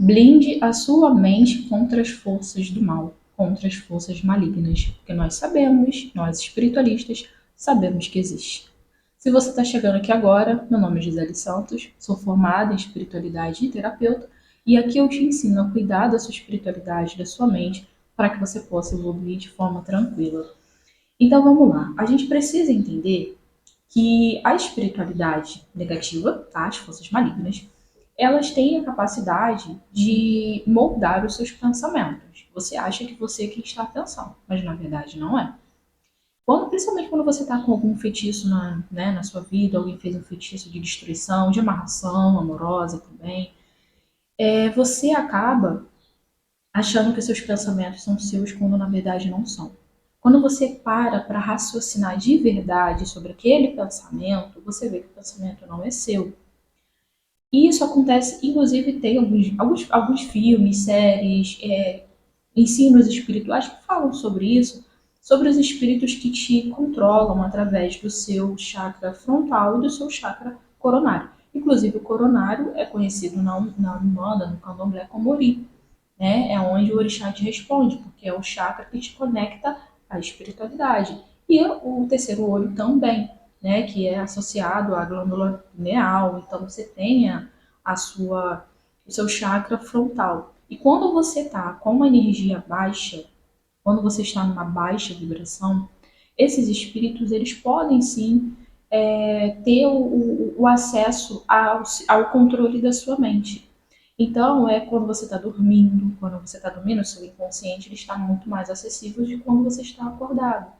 Blinde a sua mente contra as forças do mal, contra as forças malignas, porque nós espiritualistas, sabemos que existe. Se você está chegando aqui agora, meu nome é Gisele Santos, sou formada em espiritualidade e terapeuta, e aqui eu te ensino a cuidar da sua espiritualidade, da sua mente, para que você possa evoluir de forma tranquila. Então vamos lá, a gente precisa entender que a espiritualidade negativa, tá? As forças malignas, elas têm a capacidade de moldar os seus pensamentos. Você acha que você é quem está pensando, mas na verdade não é. Principalmente quando você está com algum feitiço na sua vida, alguém fez um feitiço de destruição, de amarração amorosa também, você acaba achando que seus pensamentos são seus quando na verdade não são. Quando você para raciocinar de verdade sobre aquele pensamento, você vê que o pensamento não é seu. E isso acontece, inclusive, tem alguns filmes, séries, ensinos espirituais que falam sobre isso, sobre os espíritos que te controlam através do seu chakra frontal e do seu chakra coronário. Inclusive, o coronário é conhecido na Umbanda, no Candomblé, como Ori, né? É onde o orixá te responde, porque é o chakra que te conecta à espiritualidade. E o terceiro olho também, né? Que é associado à glândula pineal. Então você tem o seu chakra frontal. E quando você está com uma energia baixa, quando você está numa baixa vibração, esses espíritos eles podem sim ter o acesso ao controle da sua mente. Então, é quando você está dormindo, o seu inconsciente ele está muito mais acessível de quando você está acordado.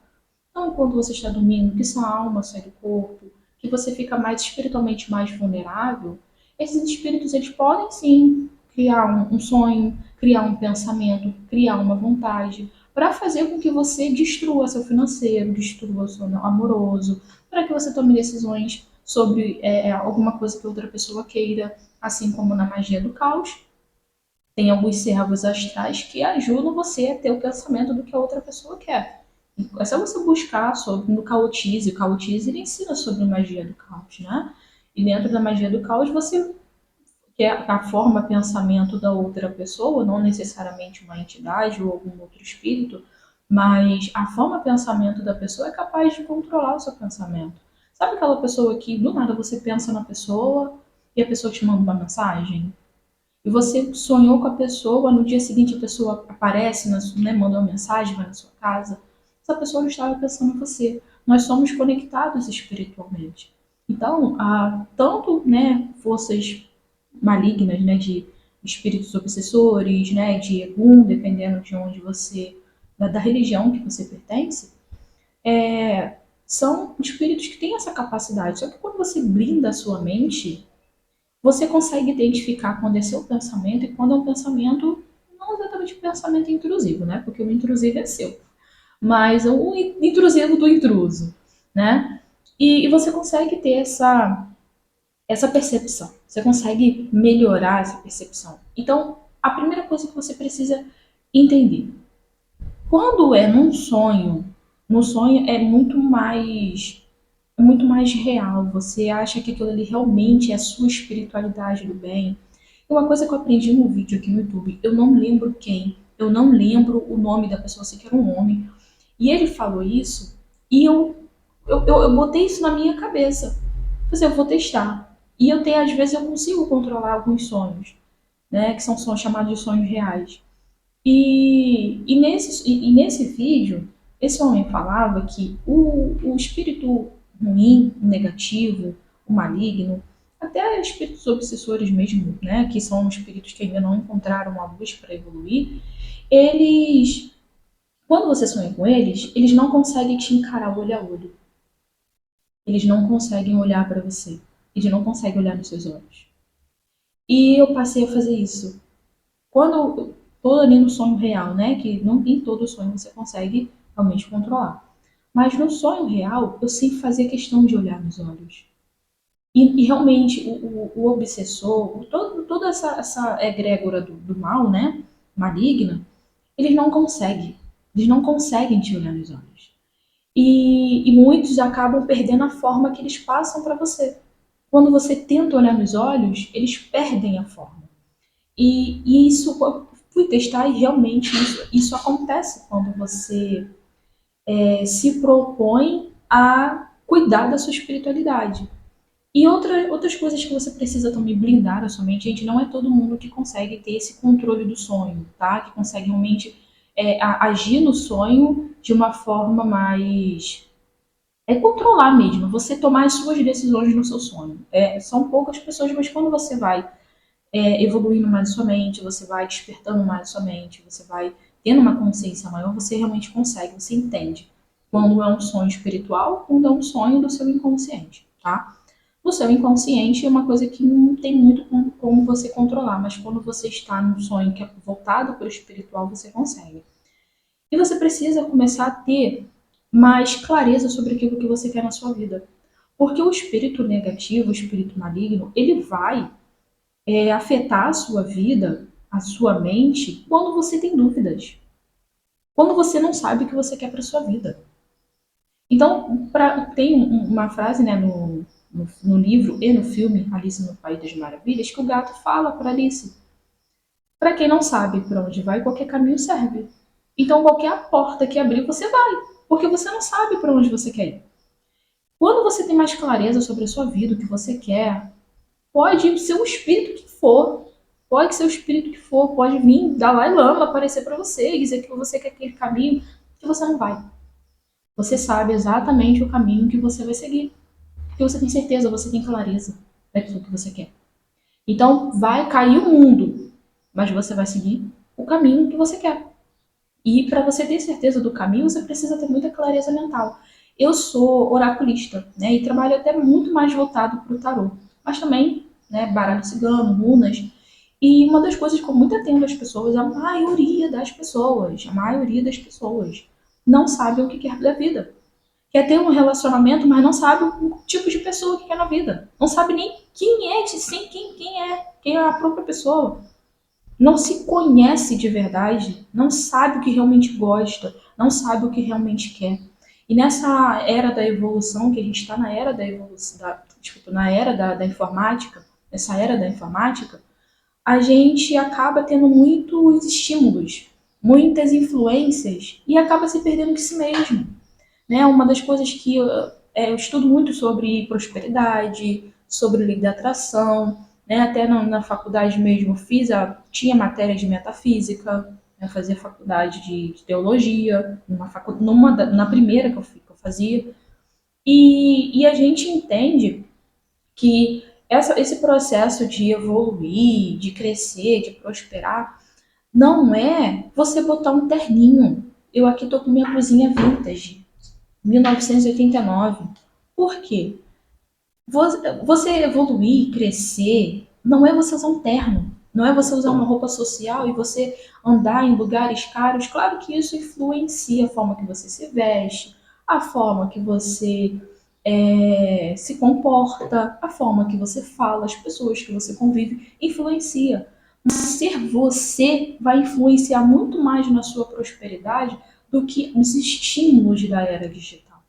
Então, quando você está dormindo, que sua alma sai do corpo, que você fica mais espiritualmente mais vulnerável, esses espíritos eles podem sim criar um sonho, criar um pensamento, criar uma vontade, para fazer com que você destrua seu financeiro, destrua seu amoroso, para que você tome decisões sobre alguma coisa que outra pessoa queira, assim como na magia do caos. Tem alguns servos astrais que ajudam você a ter o pensamento do que a outra pessoa quer. É só você buscar sobre no Caotize. O Caotize ele ensina sobre magia do caos, né? E dentro da magia do caos você quer a forma pensamento da outra pessoa, não necessariamente uma entidade ou algum outro espírito, mas a forma pensamento da pessoa é capaz de controlar o seu pensamento. Sabe aquela pessoa que do nada você pensa na pessoa e a pessoa te manda uma mensagem? E você sonhou com a pessoa, no dia seguinte a pessoa aparece, né, manda uma mensagem, vai na sua casa. Essa pessoa não estava pensando em você. Nós somos conectados espiritualmente. Então, há tanto forças malignas, né, de espíritos obsessores, né, de Egum, dependendo de onde você, da religião que você pertence, são espíritos que têm essa capacidade. Só que quando você blinda a sua mente, você consegue identificar quando é seu pensamento e quando é um pensamento, não exatamente um pensamento intrusivo, né? Porque o intrusivo é seu, mas o intrusivo do intruso, né? E você consegue ter essa percepção, você consegue melhorar essa percepção. Então, a primeira coisa que você precisa entender, quando é num sonho, no sonho é muito mais real. Você acha que aquilo ali realmente é a sua espiritualidade do bem. E uma coisa que eu aprendi no vídeo aqui no YouTube, eu não lembro quem, eu não lembro o nome da pessoa, sei que era um homem, e ele falou isso, e eu botei isso na minha cabeça. Falei, eu vou testar. E às vezes eu consigo controlar alguns sonhos, né, que são sonhos chamados de sonhos reais. E nesse vídeo, esse homem falava que o espírito ruim, o negativo, o maligno, até espíritos obsessores mesmo, né, que são espíritos que ainda não encontraram a luz para evoluir, eles, quando você sonha com eles não conseguem te encarar olho a olho. Eles não conseguem olhar para você. Eles não conseguem olhar nos seus olhos. E eu passei a fazer isso. Quando tô ali no sonho real, né? Que não em todo sonho você consegue realmente controlar. Mas no sonho real, eu sempre fazia questão de olhar nos olhos. E realmente, o obsessor, toda essa egrégora do mal, né? Maligna, eles não conseguem. Eles não conseguem te olhar nos olhos. E muitos acabam perdendo a forma que eles passam para você. Quando você tenta olhar nos olhos, eles perdem a forma. E isso, eu fui testar e realmente isso acontece quando você se propõe a cuidar da sua espiritualidade. E outras coisas que você precisa também blindar a sua mente, gente, não é todo mundo que consegue ter esse controle do sonho, tá? Que consegue realmente agir no sonho de uma forma mais controlar mesmo, você tomar as suas decisões no seu sonho. São poucas pessoas, mas quando você vai evoluindo mais a sua mente, você vai despertando mais a sua mente, você vai tendo uma consciência maior, você realmente consegue, você entende quando é um sonho espiritual, quando é um sonho do seu inconsciente, tá? O seu inconsciente é uma coisa que não tem muito como você controlar, mas quando você está num sonho que é voltado para o espiritual, você consegue. E você precisa começar a ter mais clareza sobre aquilo que você quer na sua vida. Porque o espírito negativo, o espírito maligno, ele vai afetar a sua vida, a sua mente, quando você tem dúvidas. Quando você não sabe o que você quer para sua vida. Então, tem uma frase né, no livro e no filme Alice no País das Maravilhas que o gato fala para Alice: para quem não sabe para onde vai, qualquer caminho serve. Então, qualquer porta que abrir, você vai, porque você não sabe para onde você quer ir. Quando você tem mais clareza sobre a sua vida, o que você quer, pode ser o espírito que for, pode ser o espírito que for, pode vir Dalai Lama aparecer para você e dizer que você quer aquele caminho que você não vai. Você sabe exatamente o caminho que você vai seguir, porque você tem certeza, você tem clareza daquilo que você quer. Então, vai cair o mundo, mas você vai seguir o caminho que você quer. E para você ter certeza do caminho, você precisa ter muita clareza mental. Eu sou oraculista, né, e trabalho até muito mais voltado para o tarô, mas também, né, baralho cigano, runas. E uma das coisas que eu muito atendo às pessoas, a maioria das pessoas, não sabe o que quer da vida. Quer ter um relacionamento, mas não sabe o tipo de pessoa que quer na vida. Não sabe nem quem é, sim, quem é a própria pessoa, não se conhece de verdade, não sabe o que realmente gosta, não sabe o que realmente quer. E nessa era da evolução, que a gente está na era da evolução, desculpa, na era da informática, nessa era da informática, a gente acaba tendo muitos estímulos, muitas influências e acaba se perdendo de si mesmo. Né? Uma das coisas que eu estudo muito sobre prosperidade, sobre lei da atração, né? Até na faculdade mesmo tinha matéria de metafísica, né? Fazia faculdade de teologia, na primeira que eu fazia, e a gente entende que esse processo de evoluir, de crescer, de prosperar, não é você botar um terninho. Eu aqui tô com minha cozinha vintage, 1989. Por quê? Você evoluir, crescer, não é você usar um terno, não é você usar uma roupa social e você andar em lugares caros. Claro que isso influencia a forma que você se veste, a forma que você se comporta, a forma que você fala, as pessoas que você convive, influencia. Mas ser você vai influenciar muito mais na sua prosperidade do que os estímulos da era digital.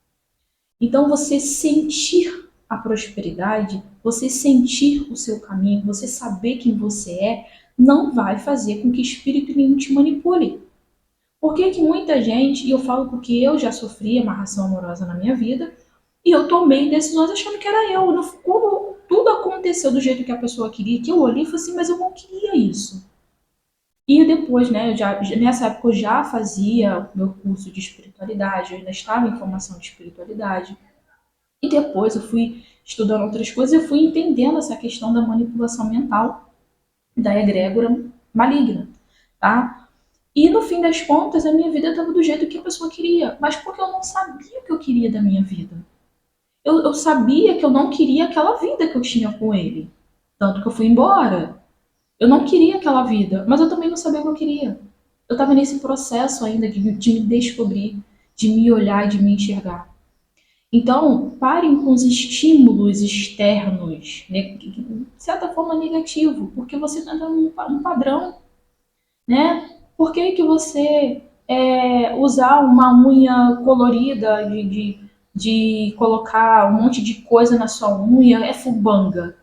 Então, você sentir a prosperidade, você sentir o seu caminho, você saber quem você não vai fazer com que espírito nenhum te manipule. Por que muita gente, e eu falo porque eu já sofri amarração amorosa na minha vida, e eu tomei decisões achando que era eu. Quando tudo aconteceu do jeito que a pessoa queria, que eu olhei e falei assim, mas eu não queria isso. E depois, né, nessa época eu já fazia meu curso de espiritualidade, eu ainda estava em formação de espiritualidade. E depois eu fui estudando outras coisas e fui entendendo essa questão da manipulação mental da egrégora maligna, tá? E no fim das contas, a minha vida estava do jeito que a pessoa queria, mas porque eu não sabia o que eu queria da minha vida. Eu sabia que eu não queria aquela vida que eu tinha com ele, tanto que eu fui embora. Eu não queria aquela vida, mas eu também não sabia o que eu queria. Eu estava nesse processo ainda de me descobrir, de me olhar e de me enxergar. Então, parem com os estímulos externos, né, de certa forma negativo, porque você está dando um padrão, né? Por que, que você usar uma unha colorida, de colocar um monte de coisa na sua unha, é fubanga?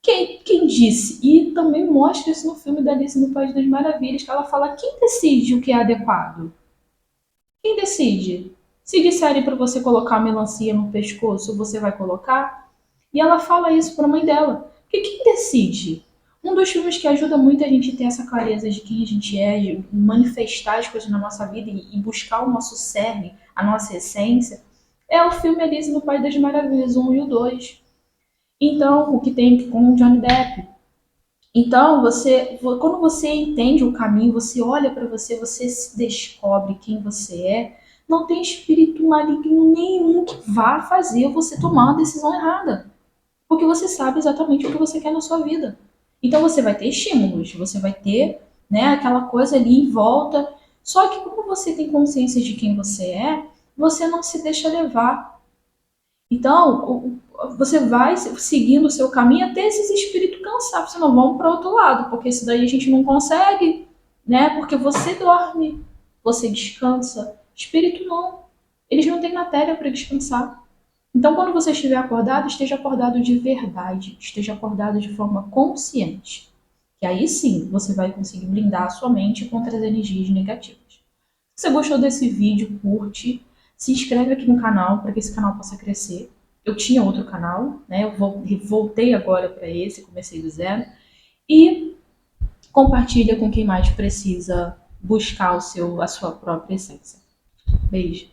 Quem disse? E também mostra isso no filme da Alice no País das Maravilhas, que ela fala quem decide o que é adequado? Quem decide? Se disserem para você colocar a melancia no pescoço, você vai colocar? E ela fala isso para a mãe dela. Porque quem decide? Um dos filmes que ajuda muito a gente ter essa clareza de quem a gente é, de manifestar as coisas na nossa vida e buscar o nosso cerne, a nossa essência, é o filme Alice no País das Maravilhas, o 1 e o 2. Então, o que tem com o Johnny Depp. Então, quando você entende o caminho, você olha para você, você se descobre quem você é, não tem espírito maligno nenhum que vá fazer você tomar uma decisão errada, porque você sabe exatamente o que você quer na sua vida. Então você vai ter estímulos, você vai ter, né, aquela coisa ali em volta. Só que quando você tem consciência de quem você é, você não se deixa levar. Então, você vai seguindo o seu caminho até esses espíritos cansar, você não vão para outro lado, porque isso daí a gente não consegue, né? Porque você dorme, você descansa. Espírito não. Eles não têm matéria para descansar. Então, quando você estiver acordado, esteja acordado de verdade, esteja acordado de forma consciente. Que aí sim você vai conseguir blindar a sua mente contra as energias negativas. Se você gostou desse vídeo, curte, se inscreve aqui no canal para que esse canal possa crescer. Eu tinha outro canal, né? Eu voltei agora para esse, comecei do zero. E compartilha com quem mais precisa buscar a sua própria essência. Beijo.